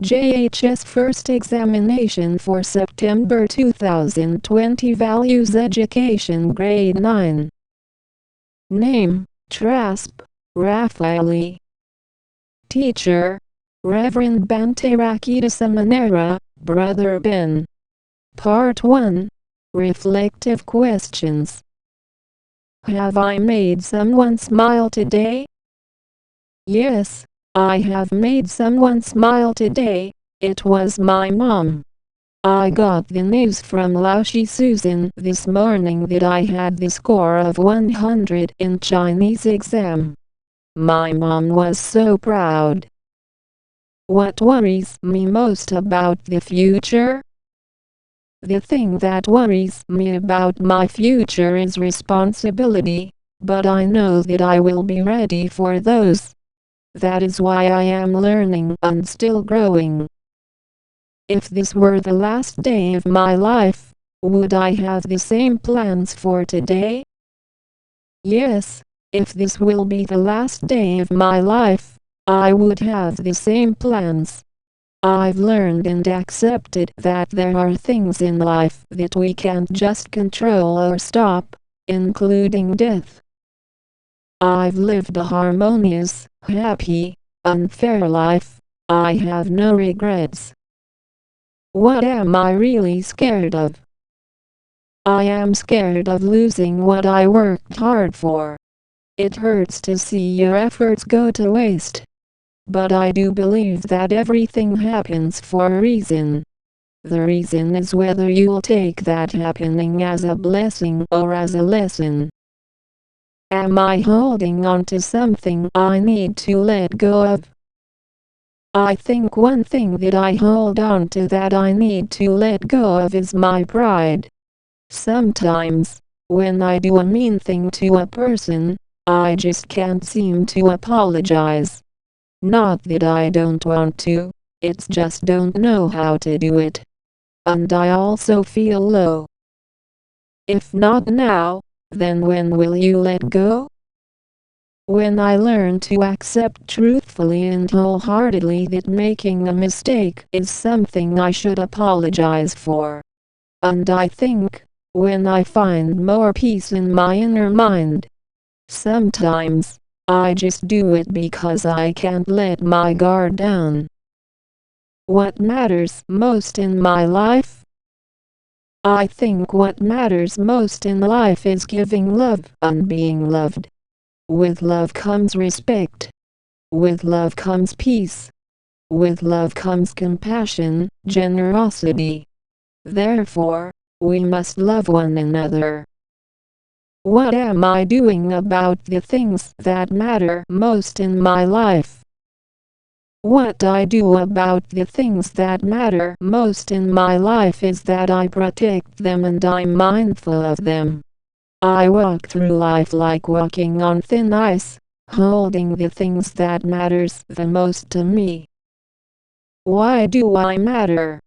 JHS First Examination for September 2020 Values Education Grade 9. Name: Traspe, Rafaelli. Teacher: Reverend Bante Rakita Seminara, Brother Ben. Part 1. Reflective Questions. Have I made someone smile today? Yes, I have made someone smile today. It was my mom. I got the news from Laoshi Susan this morning that I had the score of 100 in Chinese exam. My mom was so proud. What worries me most about the future? The thing that worries me about my future is responsibility, but I know that I will be ready for those. That is why I am learning and still growing. If this were the last day of my life, would I have the same plans for today? Yes, if this will be the last day of my life, I would have the same plans. I've learned and accepted that there are things in life that we can't just control or stop, including death. I've lived a harmonious, happy, and fair life. I have no regrets. What am I really scared of? I am scared of losing what I worked hard for. It hurts to see your efforts go to waste. But I do believe that everything happens for a reason. The reason is whether you'll take that happening as a blessing or as a lesson. Am I holding on to something I need to let go of? I think one thing that I hold on to that I need to let go of is my pride. Sometimes, when I do a mean thing to a person, I just can't seem to apologize. Not that I don't want to, it's just don't know how to do it. And I also feel low. If not now, then when will you let go? When I learn to accept truthfully and wholeheartedly that making a mistake is something I should apologize for. And I think, when I find more peace in my inner mind. Sometimes, I just do it because I can't let my guard down. What matters most in my life? I think what matters most in life is giving love and being loved. With love comes respect. With love comes peace. With love comes compassion, generosity. Therefore, we must love one another. What am I doing about the things that matter most in my life? What I do about the things that matter most in my life is that I protect them and I'm mindful of them. I walk through life like walking on thin ice, holding the things that matters the most to me. Why do I matter?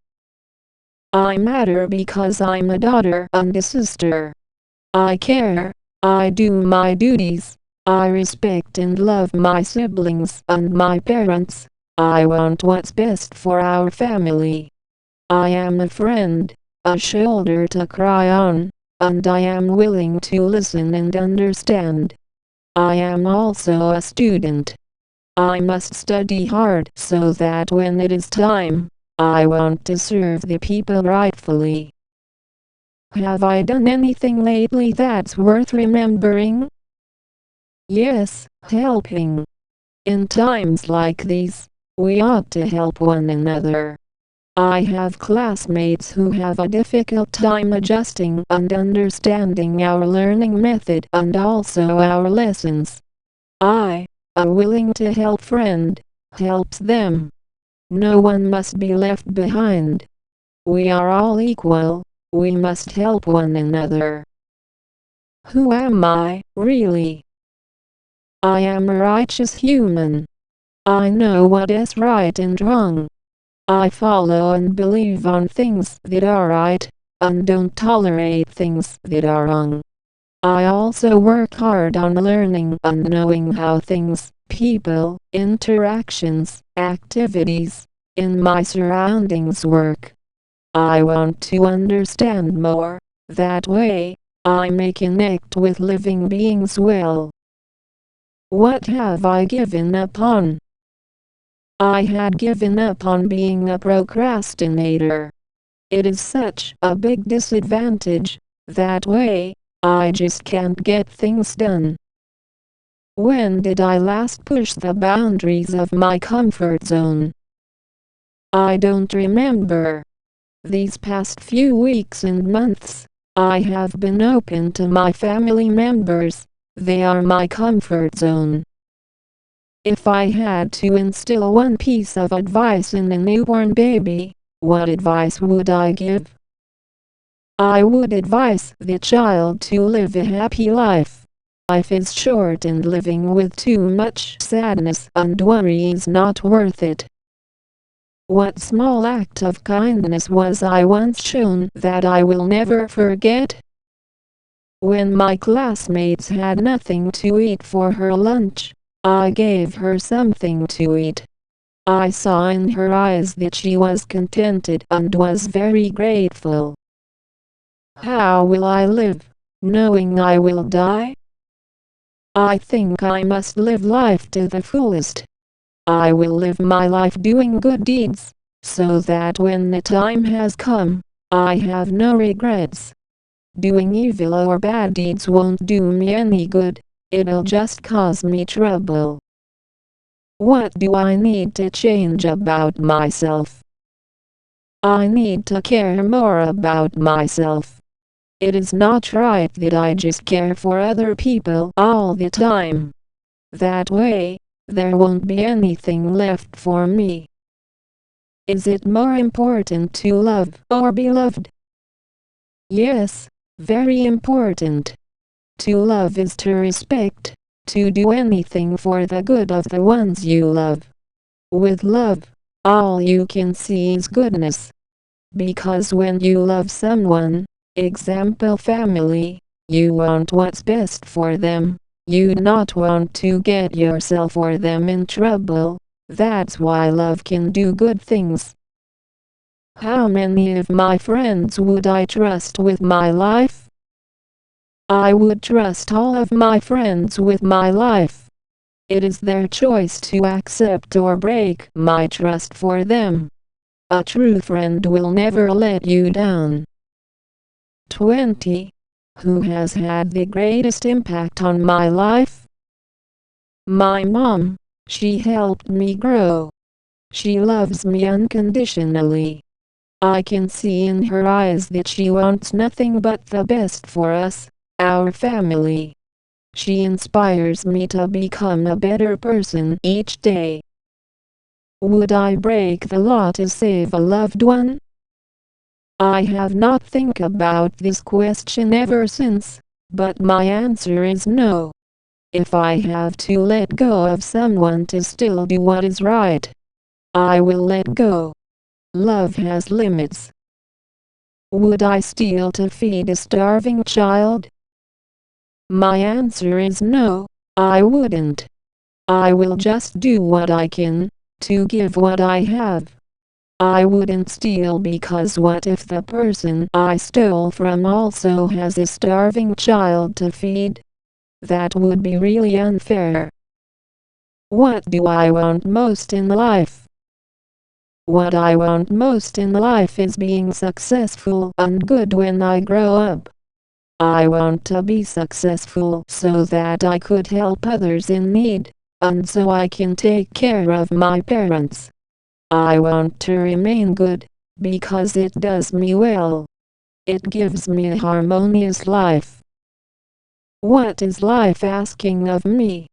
I matter because I'm a daughter and a sister. I care, I do my duties, I respect and love my siblings and my parents. I want what's best for our family. I am a friend, a shoulder to cry on, and I am willing to listen and understand. I am also a student. I must study hard so that when it is time, I want to serve the people rightfully. Have I done anything lately that's worth remembering? Yes, helping. In times like these, we ought to help one another. I have classmates who have a difficult time adjusting and understanding our learning method and also our lessons. I, a willing to help friend, helps them. No one must be left behind. We are all equal, we must help one another. Who am I, really? I am a righteous human. I know what is right and wrong. I follow and believe on things that are right, and don't tolerate things that are wrong. I also work hard on learning and knowing how things, people, interactions, activities, in my surroundings work. I want to understand more, that way, I may connect with living beings well. What have I given up on? I had given up on being a procrastinator. It is such a big disadvantage, that way, I just can't get things done. When did I last push the boundaries of my comfort zone? I don't remember. These past few weeks and months, I have been open to my family members. They are my comfort zone. If I had to instill one piece of advice in a newborn baby, what advice would I give? I would advise the child to live a happy life. Life is short and living with too much sadness and worry is not worth it. What small act of kindness was I once shown that I will never forget? When my classmates had nothing to eat for her lunch, I gave her something to eat. I saw in her eyes that she was contented and was very grateful. How will I live, knowing I will die? I think I must live life to the fullest. I will live my life doing good deeds, so that when the time has come, I have no regrets. Doing evil or bad deeds won't do me any good, it'll just cause me trouble. What do I need to change about myself? I need to care more about myself. It is not right that I just care for other people all the time. That way, there won't be anything left for me. Is it more important to love or be loved? Yes, very important. To love is to respect, to do anything for the good of the ones you love. With love, all you can see is goodness. Because when you love someone, example family, you want what's best for them. You not want to get yourself or them in trouble. That's why love can do good things. How many of my friends would I trust with my life? I would trust all of my friends with my life. It is their choice to accept or break my trust for them. A true friend will never let you down. 20. Who has had the greatest impact on my life? My mom. She helped me grow. She loves me unconditionally. I can see in her eyes that she wants nothing but the best for us, our family. She inspires me to become a better person each day. Would I break the law to save a loved one? I have not think about this question ever since, but my answer is no. If I have to let go of someone to still do what is right, I will let go. Love has limits. Would I steal to feed a starving child? My answer is no, I wouldn't. I will just do what I can, to give what I have. I wouldn't steal because what if the person I stole from also has a starving child to feed? That would be really unfair. What do I want most in life? What I want most in life is being successful and good when I grow up. I want to be successful so that I could help others in need, and so I can take care of my parents. I want to remain good, because it does me well. It gives me a harmonious life. What is life asking of me?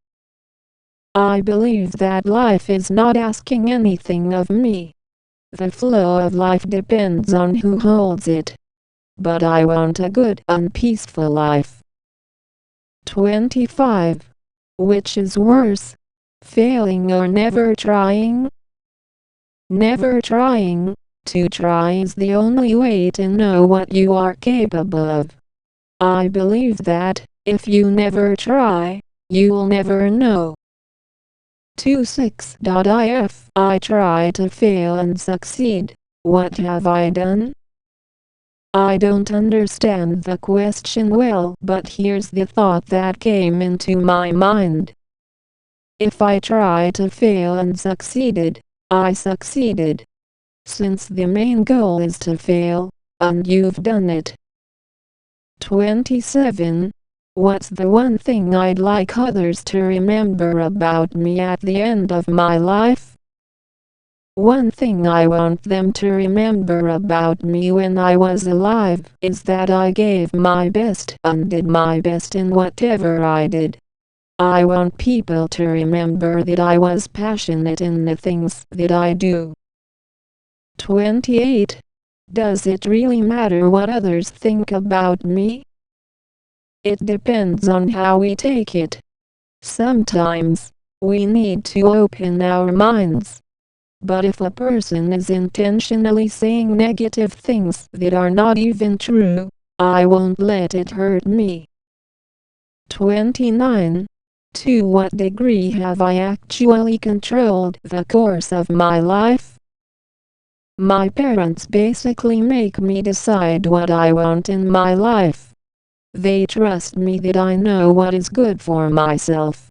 I believe that life is not asking anything of me. The flow of life depends on who holds it. But I want a good and peaceful life. 25. Which is worse, failing or never trying? Never trying. To try is the only way to know what you are capable of. I believe that, if you never try, you'll never know. 26. I try to fail and succeed. What have I done? I don't understand the question well, but here's the thought that came into my mind. If I try to fail and succeeded, I succeeded. Since the main goal is to fail, and you've done it. 27. What's the one thing I'd like others to remember about me at the end of my life? One thing I want them to remember about me when I was alive is that I gave my best and did my best in whatever I did. I want people to remember that I was passionate in the things that I do. 28. Does it really matter what others think about me? It depends on how we take it. Sometimes, we need to open our minds. But if a person is intentionally saying negative things that are not even true, I won't let it hurt me. 29. To what degree have I actually controlled the course of my life? My parents basically make me decide what I want in my life. They trust me that I know what is good for myself.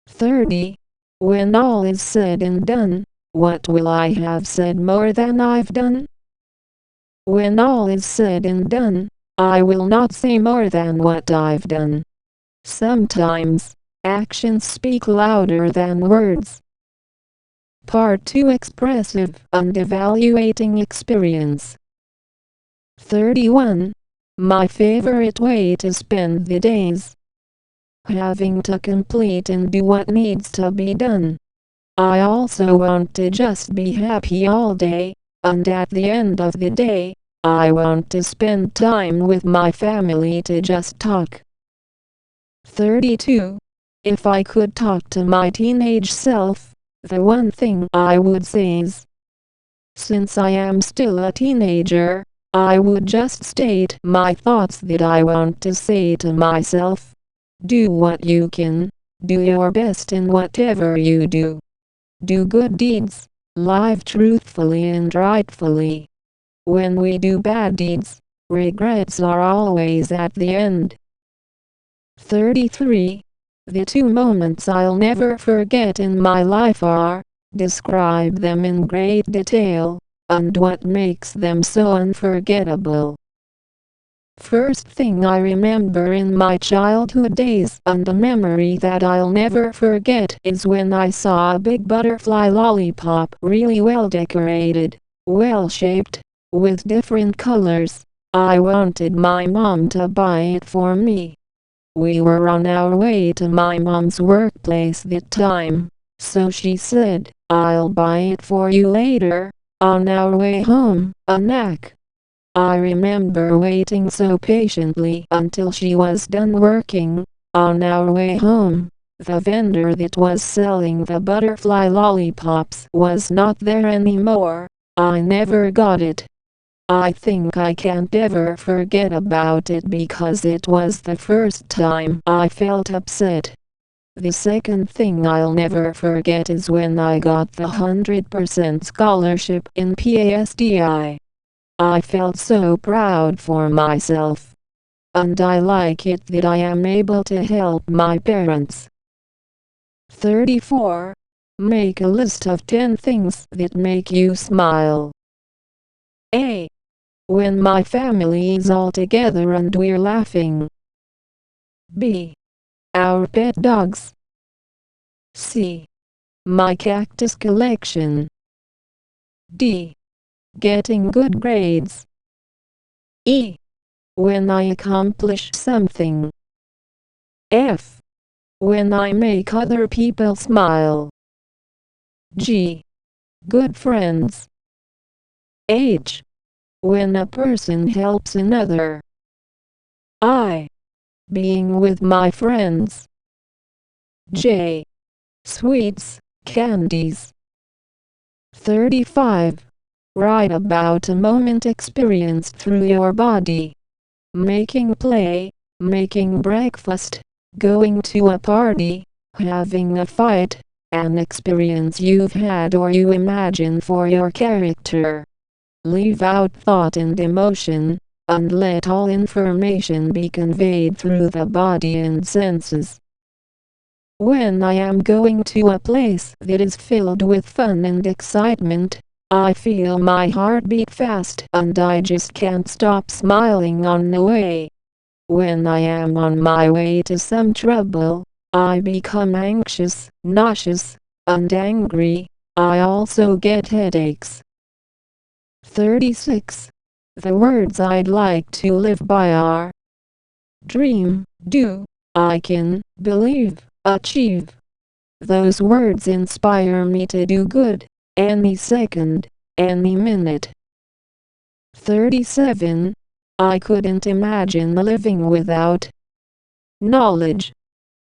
30. When all is said and done, what will I have said more than I've done? When all is said and done, I will not say more than what I've done. Sometimes, actions speak louder than words. Part 2. Expressive and evaluating experience. 31. My favorite way to spend the days. Having to complete and do what needs to be done. I also want to just be happy all day, and at the end of the day, I want to spend time with my family to just talk. 32. If I could talk to my teenage self, the one thing I would say is, since I am still a teenager, I would just state my thoughts that I want to say to myself. Do what you can, do your best in whatever you do. Do good deeds, live truthfully and rightfully. When we do bad deeds, regrets are always at the end. 33. The two moments I'll never forget in my life are, describe them in great detail, and what makes them so unforgettable. First thing I remember in my childhood days and a memory that I'll never forget is when I saw a big butterfly lollipop really well decorated, well shaped, with different colors. I wanted my mom to buy it for me. We were on our way to my mom's workplace that time, so she said, "I'll buy it for you later, on our way home, Anak." I remember waiting so patiently until she was done working. On our way home, the vendor that was selling the butterfly lollipops was not there anymore. I never got it. I think I can't ever forget about it because it was the first time I felt upset. The second thing I'll never forget is when I got the 100% scholarship in PASDI. I felt so proud for myself. And I like it that I am able to help my parents. 34. Make a list of 10 things that make you smile. A. When my family is all together and we're laughing. B. Our pet dogs. C. My cactus collection. D. Getting good grades. E. When I accomplish something. F. When I make other people smile. G. Good friends. H. When a person helps another. I. Being with my friends. J. Sweets, candies. 35. Write about a moment experienced through your body. Making play, making breakfast, going to a party, having a fight, an experience you've had or you imagine for your character. Leave out thought and emotion, and let all information be conveyed through the body and senses. When I am going to a place that is filled with fun and excitement, I feel my heart beat fast and I just can't stop smiling on the way. When I am on my way to some trouble, I become anxious, nauseous, and angry. I also get headaches. 36. The words I'd like to live by are: dream, do, I can, believe, achieve. Those words inspire me to do good, any second, any minute. 37. I couldn't imagine living without knowledge.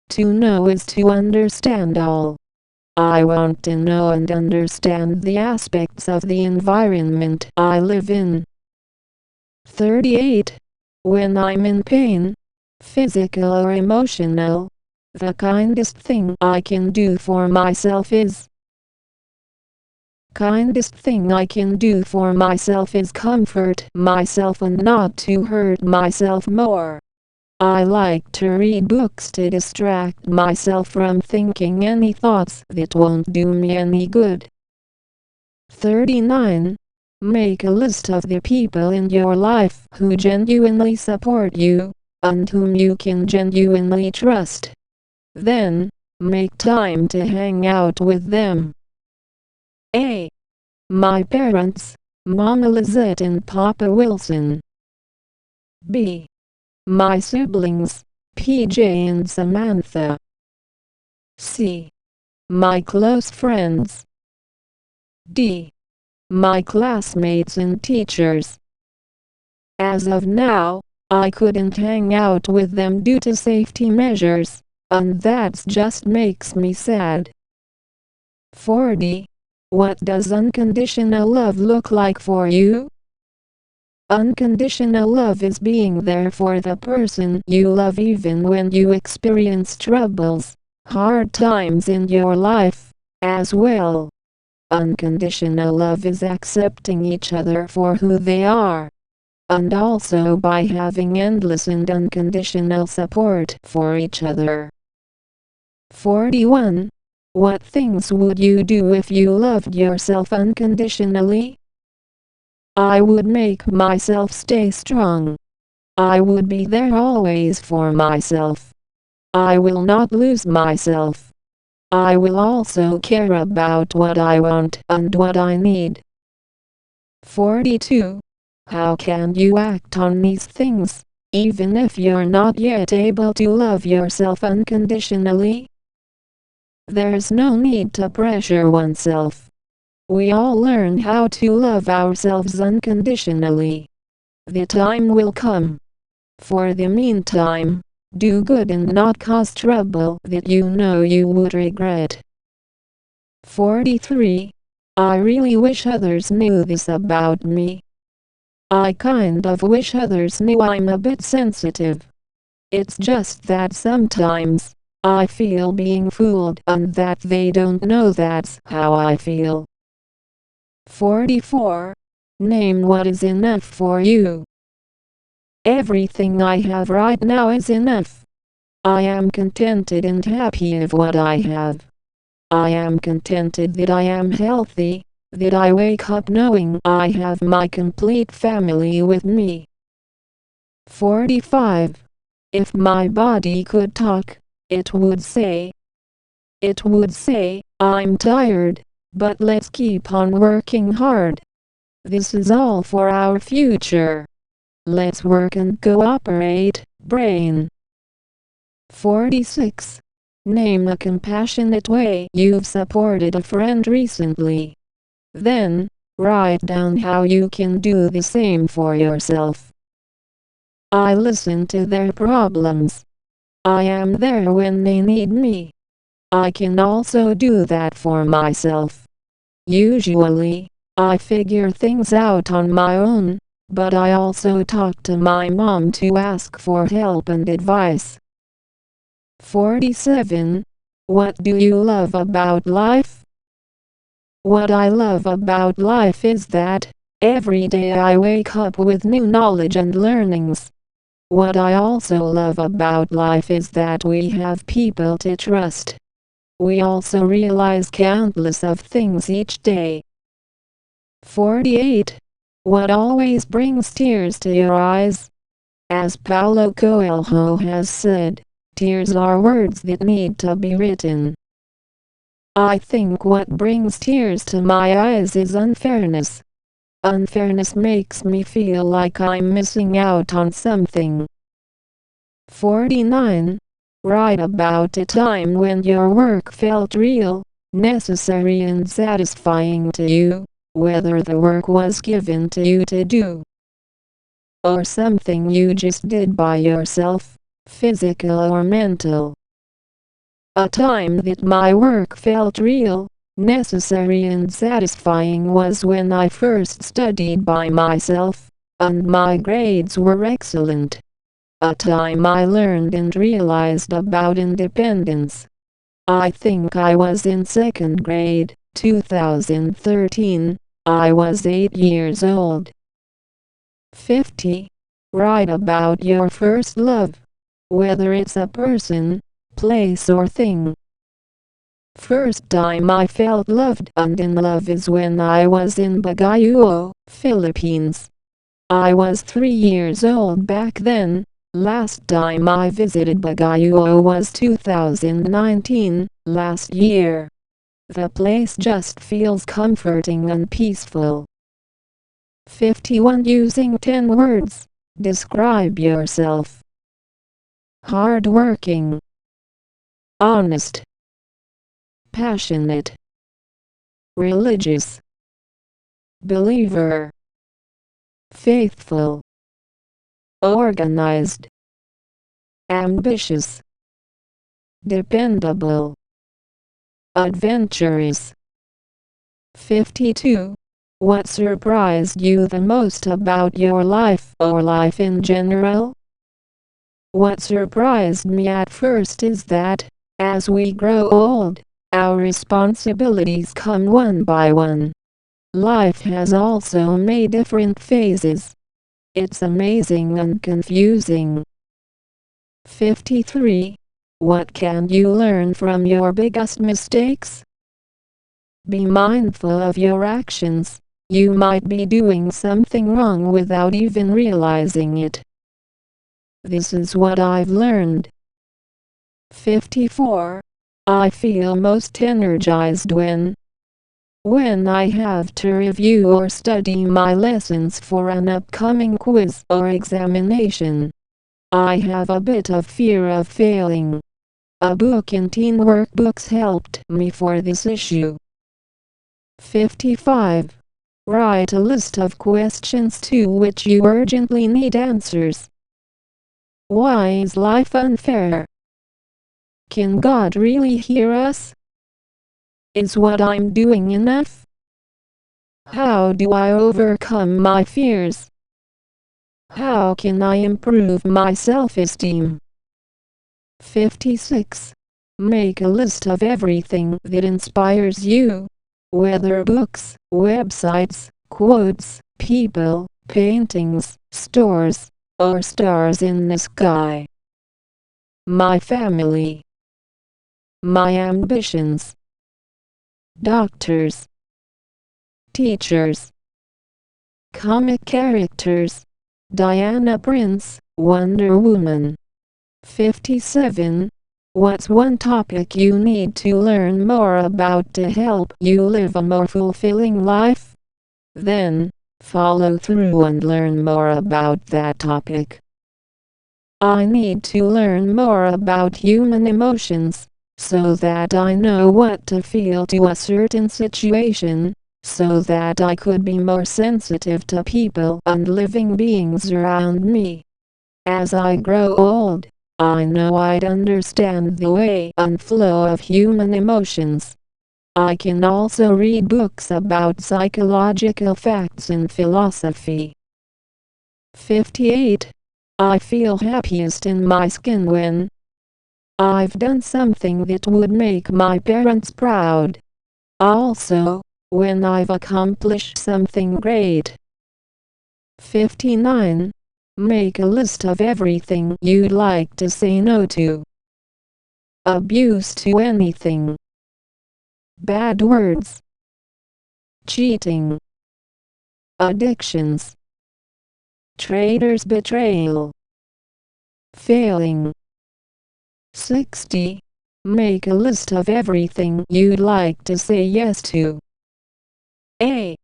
To know is to understand all. I want to know and understand the aspects of the environment I live in. 38. When I'm in pain, physical or emotional, the kindest thing I can do for myself is comfort myself and not to hurt myself more. I like to read books to distract myself from thinking any thoughts that won't do me any good. 39. Make a list of the people in your life who genuinely support you, and whom you can genuinely trust. Then, make time to hang out with them. A. My parents, Mama Lizette and Papa Wilson. B. My siblings, PJ and Samantha. C. My close friends. D. My classmates and teachers. As of now, I couldn't hang out with them due to safety measures, and that just makes me sad. 40. What does unconditional love look like for you? Unconditional love is being there for the person you love even when you experience troubles, hard times in your life, as well. Unconditional love is accepting each other for who they are, and also by having endless and unconditional support for each other. 41. What things would you do if you loved yourself unconditionally? I would make myself stay strong. I would be there always for myself. I will not lose myself. I will also care about what I want and what I need. 42. How can you act on these things, even if you're not yet able to love yourself unconditionally? There's no need to pressure oneself. We all learn how to love ourselves unconditionally. The time will come. For the meantime, do good and not cause trouble that you know you would regret. 43. I really wish others knew this about me. I kind of wish others knew I'm a bit sensitive. It's just that sometimes, I feel being fooled and that they don't know that's how I feel. 44. Name what is enough for you. Everything I have right now is enough. I am contented and happy with what I have. I am contented that I am healthy, that I wake up knowing I have my complete family with me. 45. If my body could talk, it would say, I'm tired, but let's keep on working hard. This is all for our future. Let's work and cooperate, brain. 46. Name a compassionate way you've supported a friend recently. Then, write down how you can do the same for yourself. I listen to their problems. I am there when they need me. I can also do that for myself. Usually, I figure things out on my own, but I also talk to my mom to ask for help and advice. 47. What do you love about life? What I love about life is that every day I wake up with new knowledge and learnings. What I also love about life is that we have people to trust. We also realize countless of things each day. 48. What always brings tears to your eyes? As Paulo Coelho has said, tears are words that need to be written. I think what brings tears to my eyes is unfairness. Unfairness makes me feel like I'm missing out on something. 49. Write about a time when your work felt real, necessary and satisfying to you, whether the work was given to you to do or something you just did by yourself, physical or mental. A time that my work felt real, necessary and satisfying was when I first studied by myself, and my grades were excellent. A time I learned and realized about independence. I think I was in second grade, 2013. I was 8 years old. 50. Write about your first love, whether it's a person, place or thing. First time I felt loved and in love is when I was in Baguio, Philippines. I was 3 years old back then. Last time I visited Baguio was 2019, last year. The place just feels comforting and peaceful. 51. Using 10 words. Describe yourself. Hardworking, honest, passionate, religious, believer, faithful, organized, ambitious, dependable, adventurous. 52. What surprised you the most about your life or life in general? What surprised me at first is that, as we grow old, our responsibilities come one by one. Life has also made different phases. It's amazing and confusing. 53. What can you learn from your biggest mistakes? Be mindful of your actions. You might be doing something wrong without even realizing it. This is what I've learned. 54. I feel most energized when I have to review or study my lessons for an upcoming quiz or examination. I have a bit of fear of failing. A book in teen workbooks helped me for this issue. 55. Write a list of questions to which you urgently need answers. Why is life unfair? Can God really hear us? Is what I'm doing enough? How do I overcome my fears? How can I improve my self-esteem? 56. Make a list of everything that inspires you. Whether books, websites, quotes, people, paintings, stores, or stars in the sky. My family. My ambitions. Doctors. Teachers. Comic characters. Diana Prince, Wonder Woman. 57. What's one topic you need to learn more about to help you live a more fulfilling life? Then, follow through and learn more about that topic. I need to learn more about human emotions, so that I know what to feel to a certain situation, so that I could be more sensitive to people and living beings around me. As I grow old, I know I'd understand the way and flow of human emotions. I can also read books about psychological facts and philosophy. 58. I feel happiest in my skin when I've done something that would make my parents proud. Also, when I've accomplished something great. 59. Make a list of everything you'd like to say no to. Abuse to anything. Bad words. Cheating. Addictions. Traitor's betrayal. Failing. 60. Make a list of everything you'd like to say yes to. A.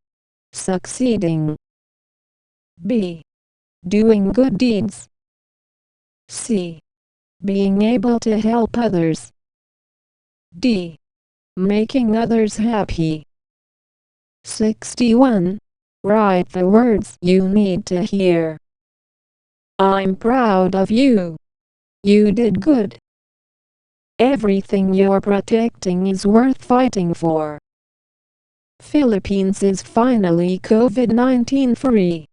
Succeeding. B. Doing good deeds. C. Being able to help others. D. Making others happy. 61. Write the words you need to hear. I'm proud of you. You did good. Everything you're protecting is worth fighting for. Philippines is finally COVID-19 free.